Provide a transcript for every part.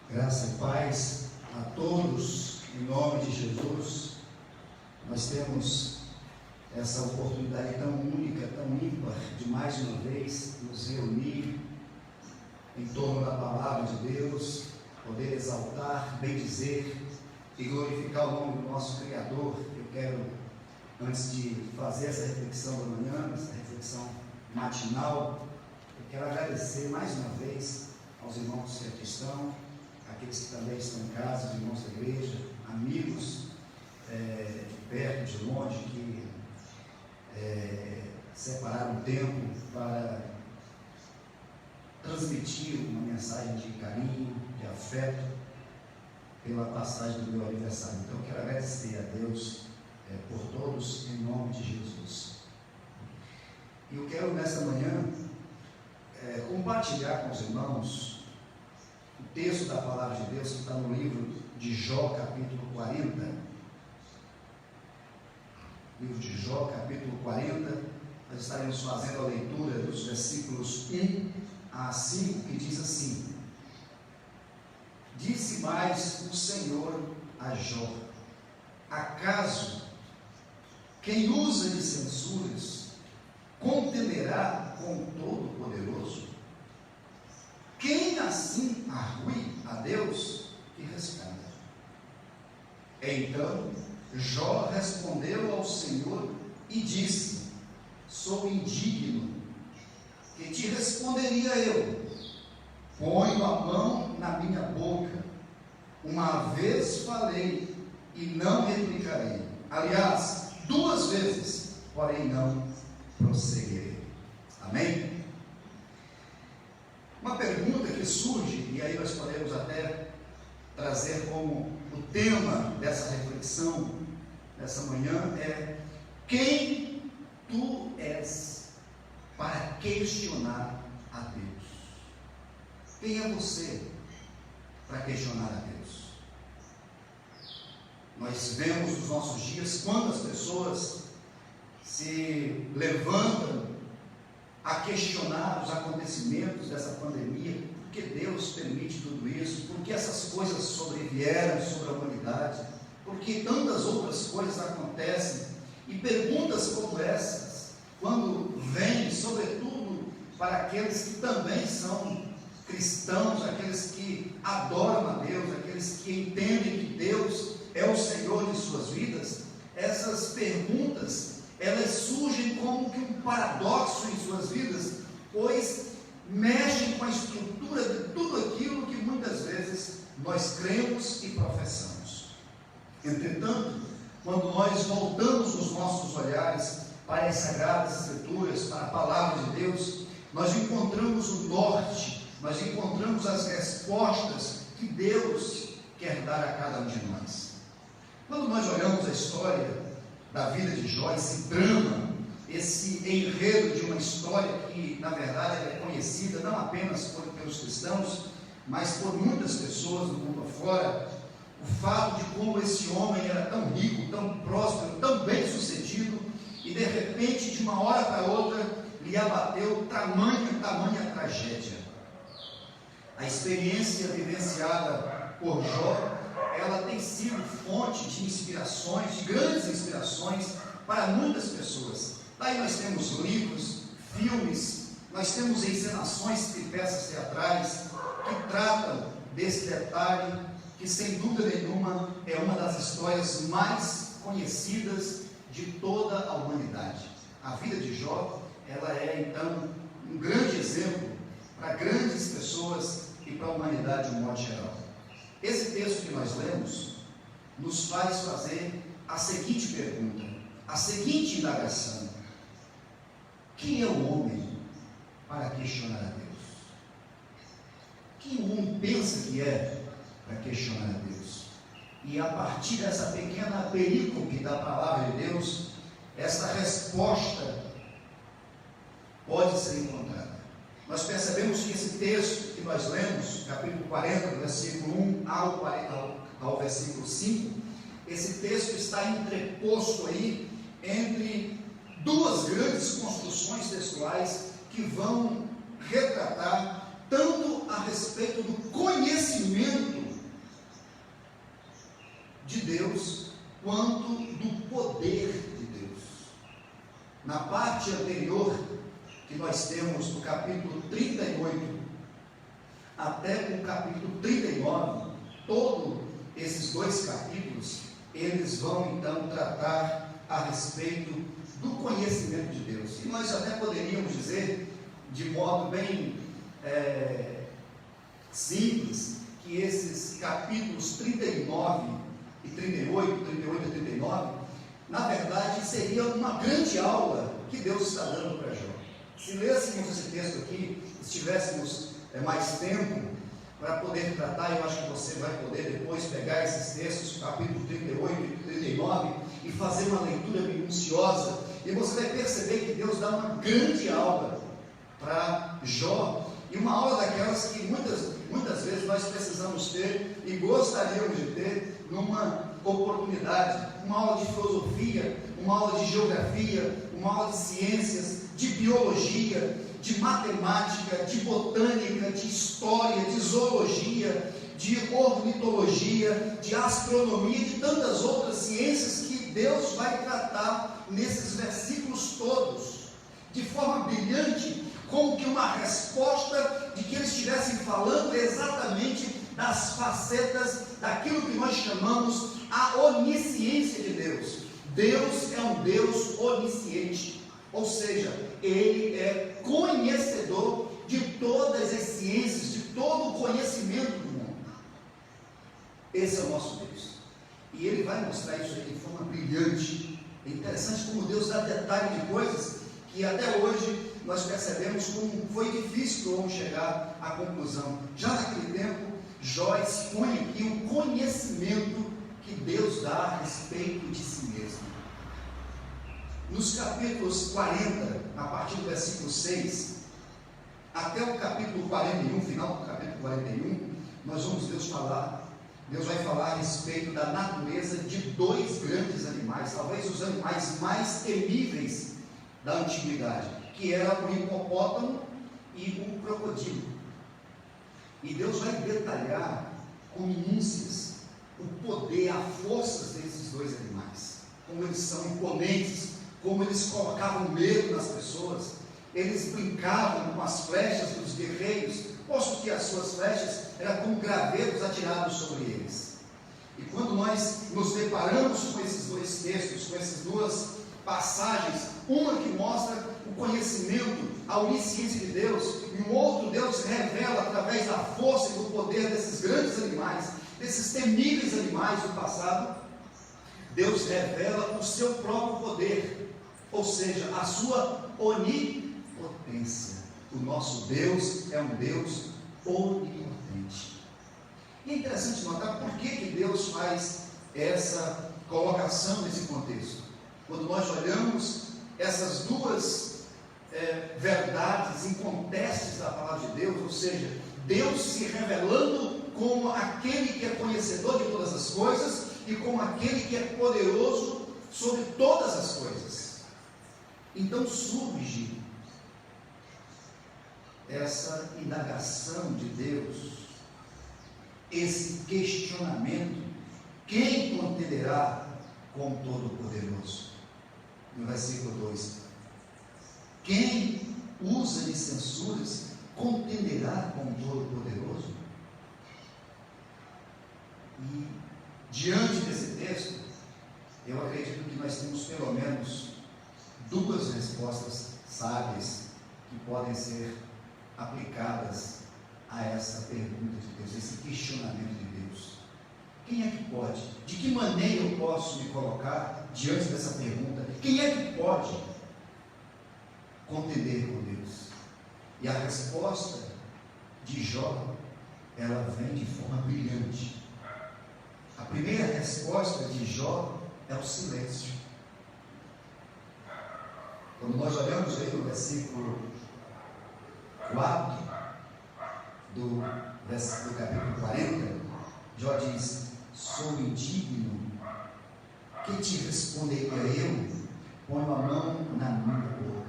Graça e paz a todos, em nome de Jesus. Nós temos essa oportunidade tão única, tão ímpar, de mais uma vez nos reunir em torno da palavra de Deus, poder exaltar, bendizer e glorificar o nome do nosso Criador. Eu quero, antes de fazer essa reflexão da manhã, essa reflexão matinal, eu quero agradecer mais uma vez aos irmãos que aqui estão, aqueles que também estão em casa, os irmãos da igreja, amigos de perto, de longe, que separaram tempo para transmitir uma mensagem de carinho, de afeto, pela passagem do meu aniversário. Então, eu quero agradecer a Deus por todos, em nome de Jesus. E eu quero, nesta manhã, compartilhar com os irmãos o texto da palavra de Deus que está no livro de Jó, capítulo 40. Livro de Jó, capítulo 40. Nós estaremos fazendo a leitura dos versículos 1 a 5, que diz assim: Disse mais o Senhor a Jó: acaso quem usa de censuras contenderá com o Todo-Poderoso? Quem assim arrui a Deus, que responda. Então Jó respondeu ao Senhor e disse: sou indigno, que te responderia eu? Ponho a mão na minha boca, uma vez falei e não replicarei. Aliás, 2 vezes, porém não prosseguirei. Amém? Uma pergunta que surge, e aí nós podemos até trazer como o tema dessa reflexão, dessa manhã, é: quem tu és para questionar a Deus? Quem é você para questionar a Deus? Nós vemos nos nossos dias quantas pessoas se levantam a questionar os acontecimentos dessa pandemia. Por que Deus permite tudo isso? Por que essas coisas sobrevieram sobre a humanidade? Por que tantas outras coisas acontecem? E perguntas como essas, quando vêm, sobretudo para aqueles que também são cristãos, aqueles que adoram a Deus, aqueles que entendem que Deus é o Senhor de suas vidas, essas perguntas, elas surgem como que um paradoxo em suas vidas, pois mexem com a estrutura de tudo aquilo que muitas vezes nós cremos e professamos. Entretanto, quando nós voltamos os nossos olhares para as Sagradas Escrituras, para a Palavra de Deus, nós encontramos o norte, nós encontramos as respostas que Deus quer dar a cada um de nós. Quando nós olhamos a história da vida de Jó, esse drama, esse enredo de uma história que, na verdade, é conhecida não apenas pelos cristãos, mas por muitas pessoas do mundo afora, o fato de como esse homem era tão rico, tão próspero, tão bem sucedido, e de repente, de uma hora para outra, lhe abateu tamanha tragédia. A experiência vivenciada por Jó, ela tem sido fonte de inspirações, de grandes inspirações para muitas pessoas. Daí nós temos livros, filmes, nós temos encenações de peças teatrais que tratam desse detalhe, que sem dúvida nenhuma é uma das histórias mais conhecidas de toda a humanidade. A vida de Jó, ela é então um grande exemplo para grandes pessoas e para a humanidade de um modo geral. Esse texto que nós lemos nos faz fazer a seguinte pergunta, a seguinte indagação: quem é o homem para questionar a Deus? Quem o homem pensa que é para questionar a Deus? E a partir dessa pequena perícope da palavra de Deus, essa resposta pode ser encontrada. Nós percebemos que esse texto que nós lemos, capítulo 40, do versículo 1 ao versículo 5, esse texto está entreposto aí entre 2 grandes construções textuais que vão retratar tanto a respeito do conhecimento de Deus quanto do poder de Deus. Na parte anterior, que nós temos do capítulo 38 até o capítulo 39, todos esses dois capítulos, eles vão então tratar a respeito do conhecimento de Deus. E nós até poderíamos dizer, de modo bem simples, que esses capítulos 39 e 38 e 39, na verdade, seria uma grande aula que Deus está dando para Jó. Se lêssemos esse texto aqui, estivéssemos mais tempo para poder tratar, eu acho que você vai poder depois pegar esses textos, capítulo 38 e 39, e fazer uma leitura minuciosa, e você vai perceber que Deus dá uma grande aula para Jó, e uma aula daquelas que muitas vezes nós precisamos ter e gostaríamos de ter numa oportunidade, uma aula de filosofia, uma aula de geografia, uma aula de ciências, de biologia, de matemática, de botânica, de história, de zoologia, de ornitologia, de astronomia e de tantas outras ciências que Deus vai tratar nesses versículos todos, de forma brilhante, como que uma resposta de que eles estivessem falando exatamente das facetas daquilo que nós chamamos a onisciência de Deus. Deus é um Deus onisciente, ou seja, Ele é conhecedor de todas as ciências, de todo o conhecimento do mundo. Esse é o nosso Deus, e Ele vai mostrar isso aqui de forma brilhante. É interessante como Deus dá detalhe de coisas que até hoje nós percebemos como foi difícil para o homem chegar à conclusão. Já naquele tempo, Jó expõe aqui o conhecimento que Deus dá a respeito de si mesmo. Nos capítulos 40, a partir do versículo 6, até o capítulo 41, final do capítulo 41, nós vamos Deus vai falar a respeito da natureza de dois grandes animais, talvez os animais mais temíveis da antiguidade, que era o hipopótamo e o crocodilo. E Deus vai detalhar com minúcias o poder, a força desses dois animais, como eles são imponentes, como eles colocavam medo nas pessoas. Eles brincavam com as flechas dos guerreiros, posto que as suas flechas eram como gravetos atirados sobre eles. E quando nós nos deparamos com esses dois textos, com essas duas passagens, uma que mostra o conhecimento, a onisciência de Deus, e um outro Deus revela através da força e do poder desses grandes animais, desses temíveis animais do passado, Deus revela o seu próprio poder, ou seja, a sua onipotência. O nosso Deus é um Deus onipotente. E é interessante notar por que Deus faz essa colocação nesse contexto. Quando nós olhamos essas duas verdades incontestes da palavra de Deus, ou seja, Deus se revelando como aquele que é conhecedor de todas as coisas e como aquele que é poderoso sobre todas as coisas. Então surge essa indagação de Deus, esse questionamento: quem contenderá com o Todo-Poderoso? No versículo 2: quem usa de censuras contenderá com o Todo-Poderoso? E diante desse texto, eu acredito que nós temos pelo menos duas respostas sábias que podem ser aplicadas a essa pergunta de Deus, esse questionamento de Deus. Quem é que pode? De que maneira eu posso me colocar diante dessa pergunta? Quem é que pode contender com Deus? E a resposta de Jó, ela vem de forma brilhante. A primeira resposta de Jó é o silêncio. Quando nós olhamos aí no versículo 4 do capítulo 40, Jó diz: sou indigno, que te responderia eu? Ponho a mão na minha boca.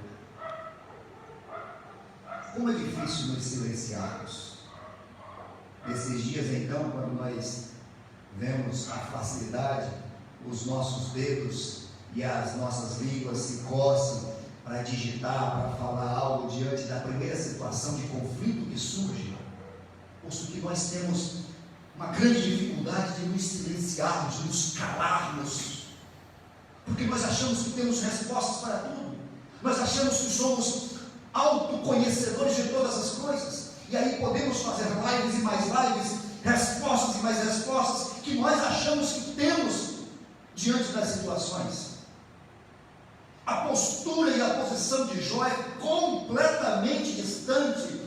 Como é difícil nos silenciarmos. Nesses dias então, quando nós vemos a facilidade, os nossos dedos e as nossas línguas se coçam para digitar, para falar algo diante da primeira situação de conflito que surge, posto que nós temos uma grande dificuldade de nos silenciarmos, de nos calarmos, porque nós achamos que temos respostas para tudo, nós achamos que somos autoconhecedores de todas as coisas, e aí podemos fazer lives e mais lives, respostas e mais respostas, que nós achamos que temos diante das situações. A postura e a posição de Jó é completamente distante,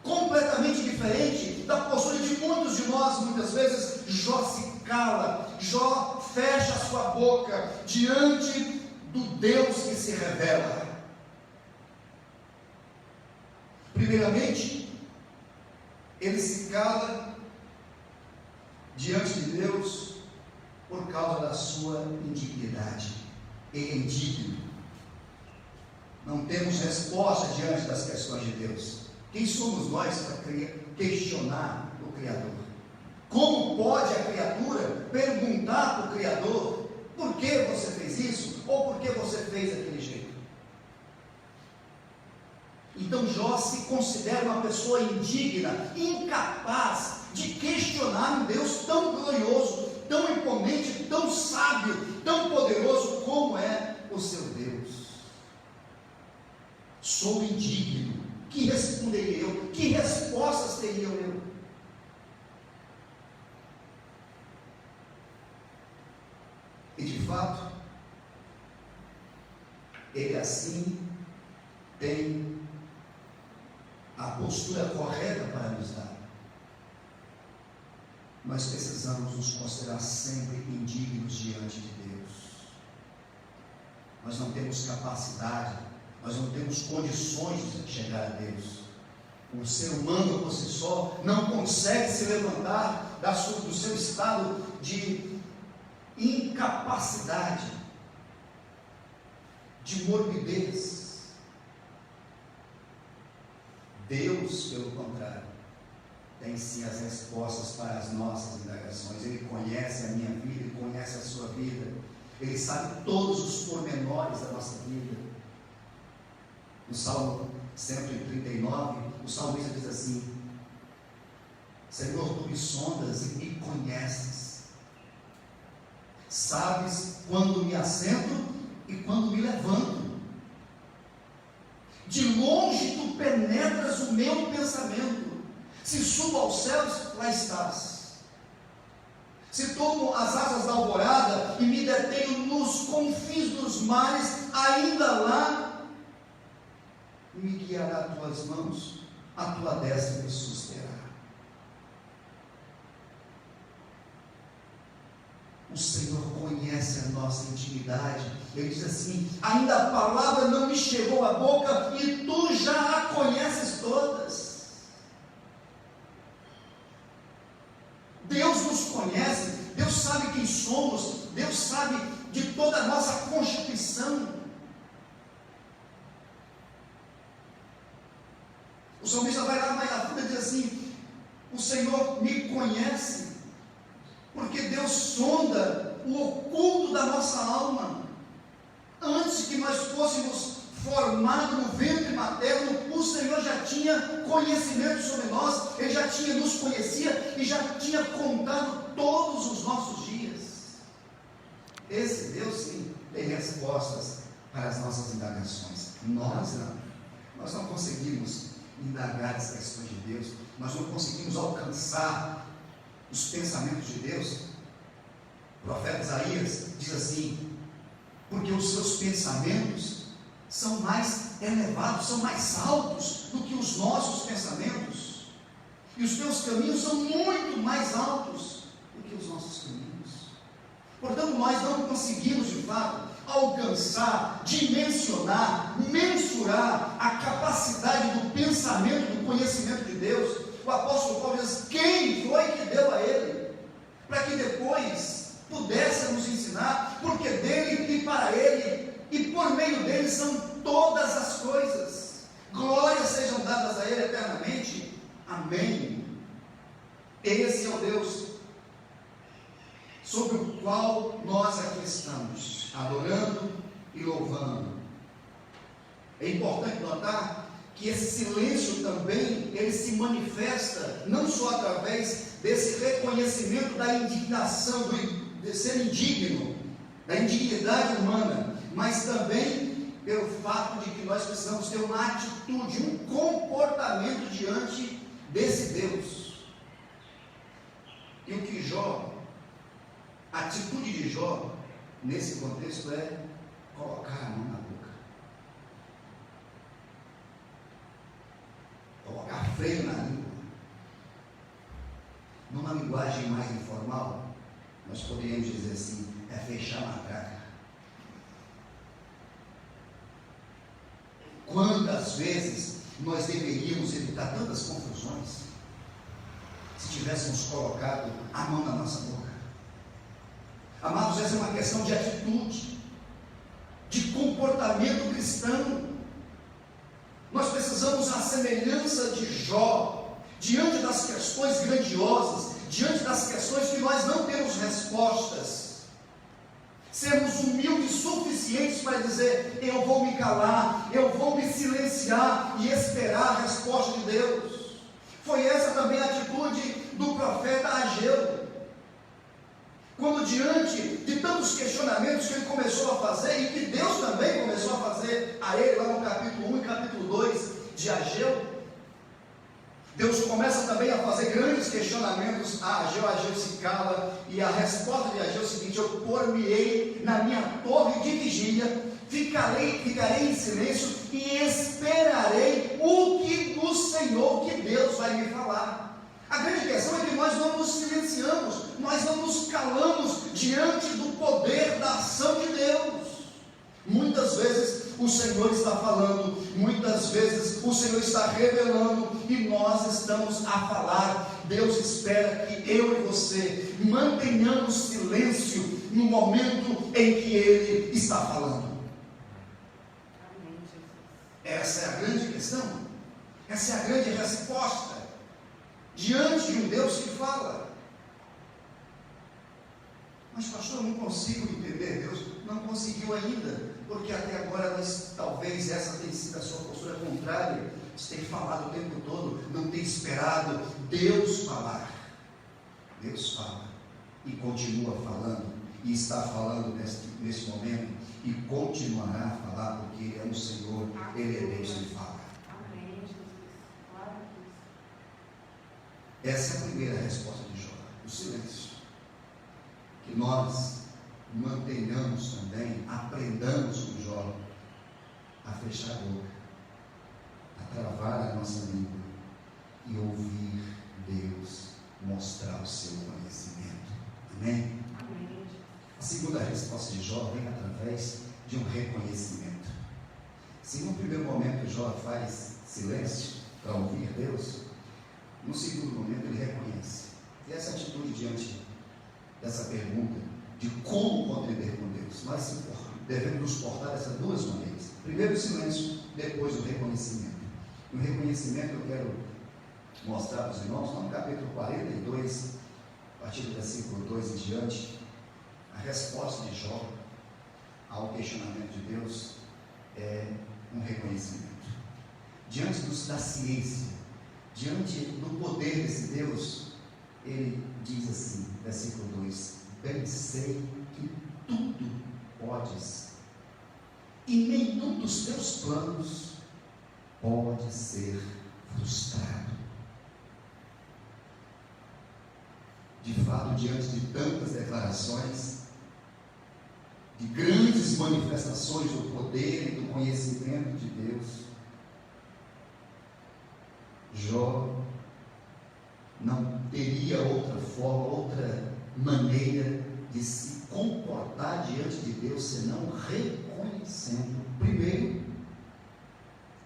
completamente diferente da postura de muitos de nós. Muitas vezes Jó se cala, Jó fecha a sua boca diante do Deus que se revela. Primeiramente, ele se cala diante de Deus por causa da sua indignidade. Ele é indigno. Não temos resposta diante das questões de Deus. Quem somos nós para questionar o Criador? Como pode a criatura perguntar para o Criador por que você fez isso? Ou por que você fez daquele jeito? Então Jó se considera uma pessoa indigna, incapaz de questionar um Deus tão glorioso, tão imponente, tão sábio, tão poderoso como é o seu Deus. Sou indigno. Que responderia eu? Que respostas teria eu? E de fato, ele assim tem a postura correta para nos dar. Nós precisamos nos considerar sempre indignos diante de Deus. Nós não temos capacidade, nós não temos condições de chegar a Deus. O ser humano por si só não consegue se levantar do seu estado de incapacidade, de morbidez. Deus, pelo contrário, tem sim as respostas para as nossas indagações. Ele conhece a minha vida, Ele conhece a sua vida, Ele sabe todos os pormenores da nossa vida. No Salmo 139, o salmista diz assim: Senhor, tu me sondas e me conheces, sabes quando me assento e quando me levanto, de longe tu penetras o meu pensamento, se subo aos céus, lá estás, se tomo as asas da alvorada e me detenho nos confins dos mares, ainda lá me guiará a tuas mãos, a tua destra me susterá. O Senhor conhece a nossa intimidade. Ele diz assim: ainda a palavra não me chegou à boca e tu já a conheces todas. Deus nos conhece, Deus sabe quem somos, Deus sabe de toda a nossa constituição. O salmista vai lá mais na frente e diz assim: o Senhor me conhece, porque Deus sonda o oculto da nossa alma. Antes que nós fôssemos formados no ventre materno, o Senhor já tinha conhecimento sobre nós, Ele já nos conhecia e já tinha contado todos os nossos dias. Esse Deus sim tem respostas para as nossas indagações. Nós não conseguimos indagar as questões de Deus, nós não conseguimos alcançar os pensamentos de Deus. O profeta Isaías diz assim: porque os seus pensamentos são mais elevados, são mais altos do que os nossos pensamentos, e os teus caminhos são muito mais altos do que os nossos caminhos. Portanto, nós não conseguimos de fato alcançar, dimensionar, mensurar a capacidade do pensamento, do conhecimento de Deus. O apóstolo Paulo diz: quem foi que deu a ele? Para que depois pudéssemos ensinar, porque dele e para ele e por meio dele são todas as coisas. Glórias sejam dadas a ele eternamente. Amém. Esse é o Deus sobre o qual nós aqui estamos, adorando e louvando. É importante notar que esse silêncio também, ele se manifesta não só através desse reconhecimento da indignação, de ser indigno, da indignidade humana, mas também pelo fato de que nós precisamos ter uma atitude, um comportamento diante desse Deus. E o que Jó, a atitude de Jó, nesse contexto, é colocar a mão na boca, colocar freio na língua. Numa linguagem mais informal, nós poderíamos dizer assim, é fechar a matraca. Quantas vezes nós deveríamos evitar tantas confusões se tivéssemos colocado a mão na nossa boca? Amados, essa é uma questão de atitude, de comportamento cristão. Nós precisamos, à semelhança de Jó, diante das questões grandiosas, diante das questões que nós não temos respostas, sermos humildes suficientes para dizer, eu vou me calar, eu vou me silenciar e esperar a resposta de Deus. Foi essa também a atitude do profeta Ageu, quando diante de tantos questionamentos que ele começou a fazer, e que Deus também começou a fazer a ele, lá no capítulo 1 e capítulo 2 de Ageu, Deus começa também a fazer grandes questionamentos a Ageu. Ageu se cala, e a resposta de Ageu é o seguinte: eu por-me-ei na minha torre de vigília, ficarei em silêncio e esperarei o que do Senhor, que Deus vai me falar. A grande questão é que nós não nos silenciamos, nós não nos calamos diante do poder da ação de Deus. Muitas vezes o Senhor está falando, muitas vezes o Senhor está revelando, e nós estamos a falar. Deus espera que eu e você mantenhamos silêncio no momento em que Ele está falando. Essa é a grande questão, essa é a grande resposta diante de um Deus que fala. Mas pastor, eu não consigo entender Deus. Não conseguiu ainda, porque até agora talvez essa tenha sido a sua postura contrária. Você tem falado o tempo todo, não tem esperado Deus falar. Deus fala e continua falando, e está falando nesse momento, e continuará a falar, porque Ele é um Senhor, Ele é Deus que fala. Amém, Jesus. Glória a Deus. Essa é a primeira resposta de Jó, o silêncio. Que nós mantenhamos também, aprendamos com Jó a fechar a boca, a travar a nossa língua e ouvir Deus mostrar o seu conhecimento. Amém? Amém. A segunda resposta de Jó vem através de um reconhecimento. Se no primeiro momento Jó faz silêncio para ouvir Deus, no segundo momento ele reconhece. E essa atitude diante dessa pergunta de como contender com Deus, nós devemos nos portar dessas duas maneiras. Primeiro o silêncio, depois o reconhecimento. E o reconhecimento eu quero mostrar para os irmãos, no capítulo 42, a partir do versículo 2 em diante, a resposta de Jó ao questionamento de Deus é um reconhecimento. Diante da ciência, diante do poder desse Deus, ele diz assim, versículo 2: bem sei que tudo podes, e nenhum dos teus planos pode ser frustrado. De fato, diante de tantas declarações, de grandes manifestações do poder e do conhecimento de Deus, Jó não teria outra forma, outra maneira de se comportar diante de Deus, senão reconhecendo, primeiro,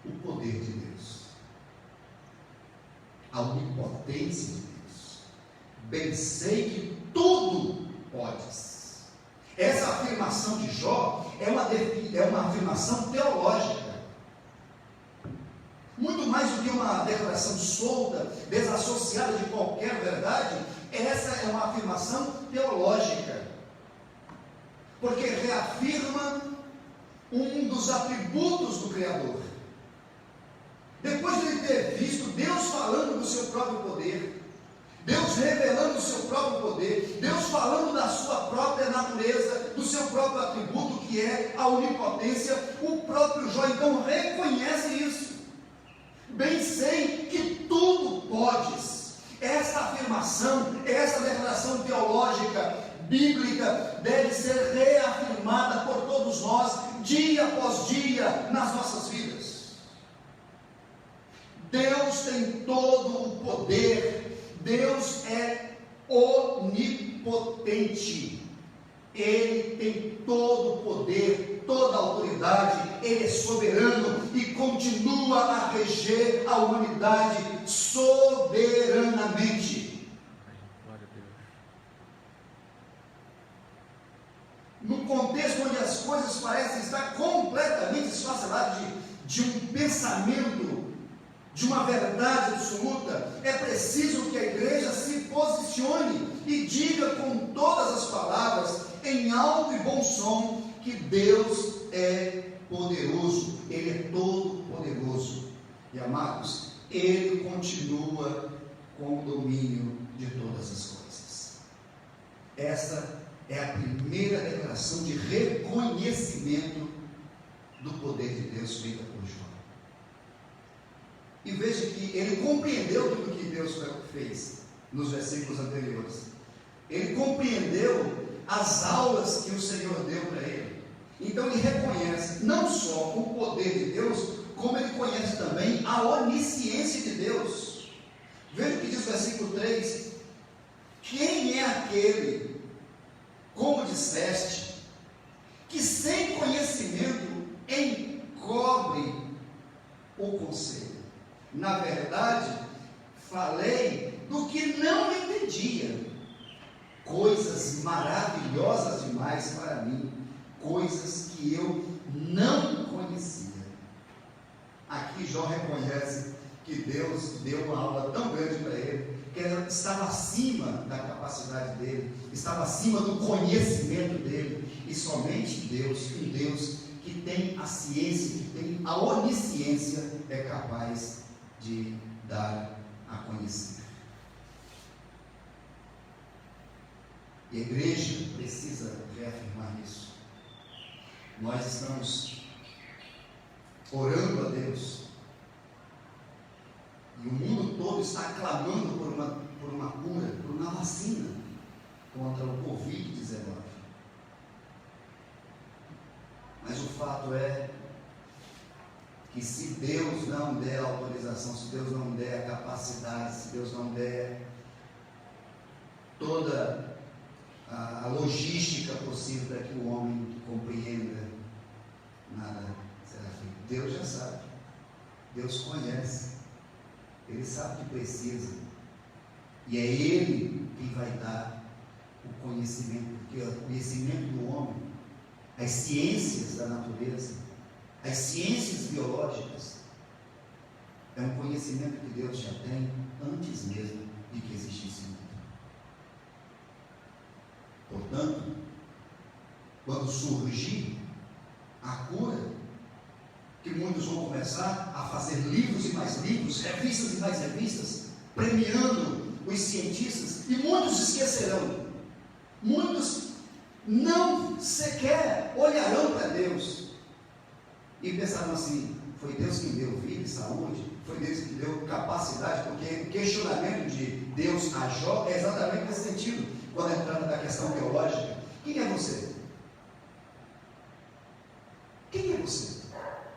o poder de Deus, a onipotência de Deus. Bem sei que tudo podes. Essa afirmação de Jó é uma afirmação teológica, muito mais do que uma declaração solta, desassociada de qualquer verdade. É essa é uma afirmação teológica, porque reafirma um dos atributos do Criador. Depois de ele ter visto Deus falando do seu próprio poder, Deus revelando o seu próprio poder, Deus falando da sua própria natureza, do seu próprio atributo, que é a onipotência, o próprio Jó então reconhece isso. Bem sei que tudo podes. Essa afirmação, essa declaração teológica, bíblica, deve ser reafirmada por todos nós, dia após dia, nas nossas vidas. Deus tem todo o poder. Deus é onipotente. Ele tem todo o poder, toda a autoridade. Ele é soberano e continua a reger a humanidade soberanamente. Glória a Deus. Num contexto onde as coisas parecem estar completamente esfaceladas de um pensamento, de uma verdade absoluta, é preciso que a igreja se posicione e diga com todas as palavras, em alto e bom som, que Deus é poderoso, Ele é todo poderoso. E amados, Ele continua com o domínio de todas as coisas. Essa é a primeira declaração de reconhecimento do poder de Deus feita por Jó. E veja que ele compreendeu tudo que Deus fez nos versículos anteriores. Ele compreendeu as aulas que o Senhor deu para ele. Então ele reconhece não só o poder de Deus, como ele conhece também a onisciência de Deus. Veja o que diz o versículo 3: quem é aquele, como disseste, que sem conhecimento encobre o conselho? Na verdade, falei do que não entendia, coisas maravilhosas demais para mim, coisas que eu não conhecia. Aqui Jó reconhece que Deus deu uma aula tão grande para ele, que ela estava acima da capacidade dele, estava acima do conhecimento dele, e somente Deus, um Deus que tem a ciência, que tem a onisciência, é capaz de dar a conhecer. E a igreja precisa reafirmar isso. Nós estamos orando a Deus, e o mundo todo está clamando por uma cura, por uma vacina contra o Covid-19. Mas o fato é que se Deus não der a autorização, se Deus não der a capacidade, se Deus não der toda a logística possível para que o homem compreenda, nada será feito. Deus já sabe, Deus conhece, Ele sabe o que precisa, e é Ele quem vai dar o conhecimento, porque o conhecimento do homem, as ciências da natureza, as ciências biológicas, é um conhecimento que Deus já tem antes mesmo de que existisse o mundo. Portanto, quando surgir a cura, que muitos vão começar a fazer livros e mais livros, revistas e mais revistas, premiando os cientistas, e muitos esquecerão, muitos não sequer olharão para Deus e pensaram assim: foi Deus quem deu vida e saúde, foi Deus que deu capacidade, porque o questionamento de Deus a Jó é exatamente nesse sentido, quando entrando na questão teológica. Quem é você? Quem é você?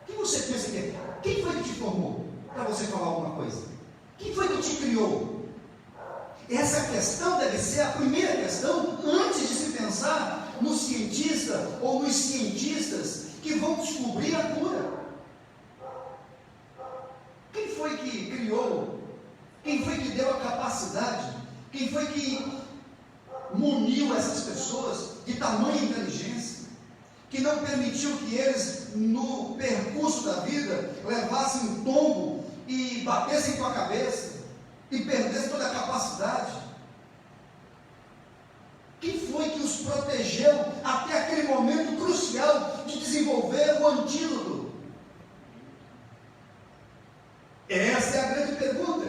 Quem você pensa que é? Quem foi que te formou para você falar alguma coisa? Quem foi que te criou? Essa questão deve ser a primeira questão antes de se pensar no cientista ou nos cientistas que vão descobrir a cura. Quem foi que criou? Quem foi que deu a capacidade? Quem foi que muniu essas pessoas de tamanha inteligência, que não permitiu que eles, no percurso da vida, levassem um tombo e batessem com a cabeça e perdessem toda a capacidade? desenvolver o antídoto? Essa é a grande pergunta.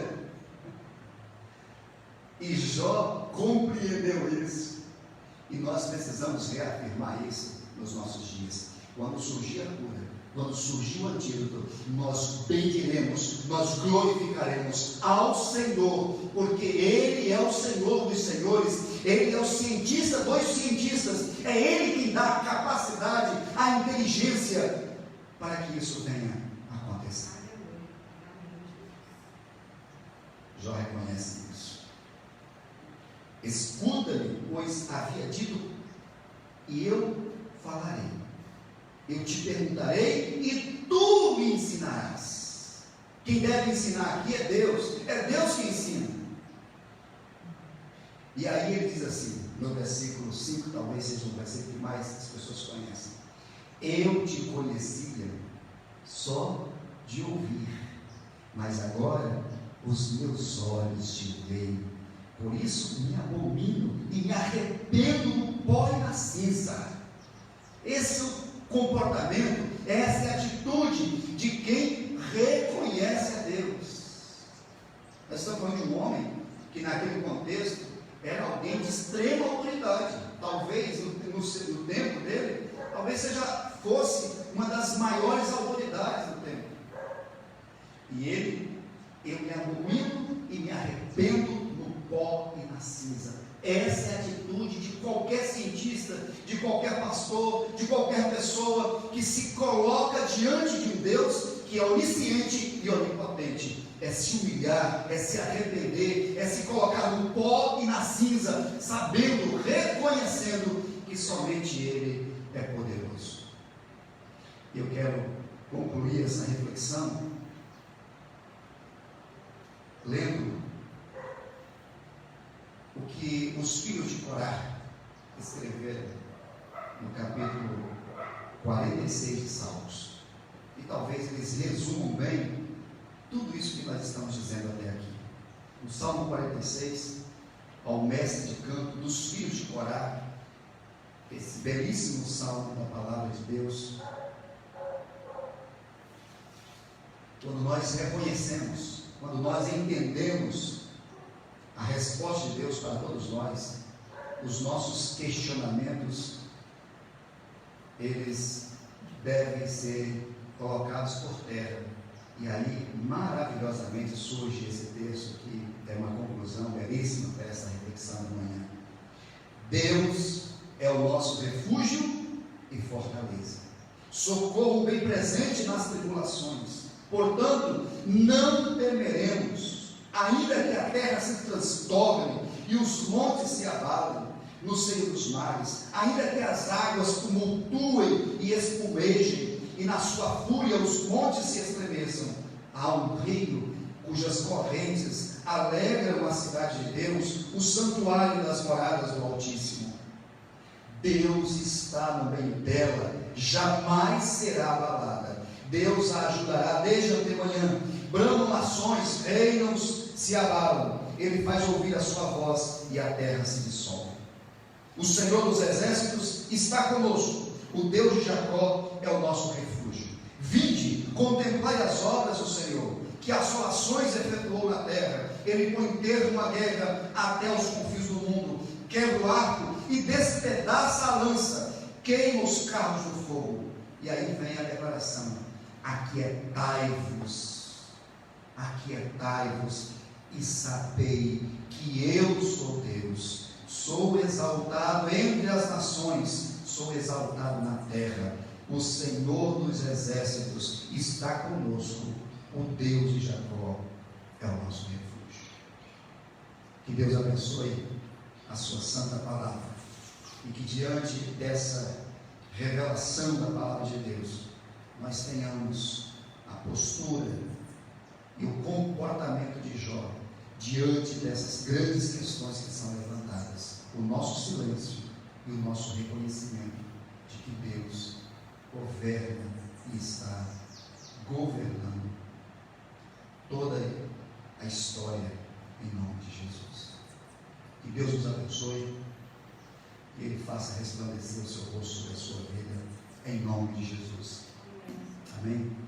E Jó compreendeu isso. E nós precisamos reafirmar isso nos nossos dias. Quando surgir a cura, quando surgir o antídoto, nós bendiremos, nós glorificaremos ao Senhor, porque Ele é o Senhor dos senhores, Ele é o cientista dos cientistas, é Ele quem dá a capacidade, a inteligência para que isso venha a acontecer. Jó reconhece isso. Escuta-me, pois havia dito, e eu falarei. Eu te perguntarei e tu me ensinarás. Quem deve ensinar aqui é Deus que ensina. E aí ele diz assim, no versículo 5, talvez seja um versículo que mais as pessoas conhecem: eu te conhecia só de ouvir, mas agora os meus olhos te veem. Por isso me abomino e me arrependo no pó e na cinza. Esse é o comportamento, essa é a atitude de quem reconhece a Deus. Nós estamos falando de um homem que naquele contexto era alguém de extrema autoridade. Talvez no tempo dele, talvez fosse uma das maiores autoridades do tempo. E ele: eu me abomino e me arrependo no pó e na cinza. Essa é a atitude de qualquer cientista, de qualquer pastor, de qualquer pessoa que se coloca diante de um Deus que é onisciente e onipotente. É se humilhar, é se arrepender, é se colocar no pó e na cinza, sabendo, reconhecendo que somente Ele é poderoso. Eu quero concluir essa reflexão lendo o que os filhos de Corá escreveram no capítulo 46 de Salmos. E talvez eles resumam bem tudo isso que nós estamos dizendo até aqui. No Salmo 46, ao mestre de canto dos filhos de Corá, esse belíssimo salmo da palavra de Deus, quando nós reconhecemos, quando nós entendemos a resposta de Deus para todos nós, os nossos questionamentos, eles devem ser colocados por terra. E aí, maravilhosamente, surge esse texto que é uma conclusão belíssima para essa reflexão da manhã. Deus é o nosso refúgio e fortaleza, socorro bem presente nas tribulações. Portanto, não temeremos, ainda que a terra se transtorne e os montes se abalem no seio dos mares, ainda que as águas tumultuem e espumejem, e na sua fúria os montes se estremeçam. Há um rio cujas correntes alegram a cidade de Deus, o santuário das moradas do Altíssimo. Deus está no meio dela, jamais será abalada. Deus a ajudará desde antemanhã. Bramam nações, reinos se abalam. Ele faz ouvir a sua voz e a terra se dissolve. O Senhor dos exércitos está conosco. O Deus de Jacó é o nosso refúgio. Vinde, contemplai as obras do Senhor, que assolações efetuou na terra. Ele põe termo à guerra até os confins do mundo. Quebra o arco e despedaça a lança. Queima os carros do fogo. E aí vem a declaração: aquietai-vos e sabei que eu sou Deus. Sou exaltado entre as nações, sou exaltado na terra. O Senhor dos exércitos está conosco. O Deus de Jacó é o nosso refúgio. Que Deus abençoe a sua santa palavra, e que diante dessa revelação da palavra de Deus, nós tenhamos a postura e o comportamento de Jó diante dessas grandes questões que são levantadas. O nosso silêncio e o nosso reconhecimento de que Deus governa e está governando toda a história em nome de Jesus. Que Deus nos abençoe e Ele faça resplandecer o seu rosto sobre a sua vida em nome de Jesus. Amém?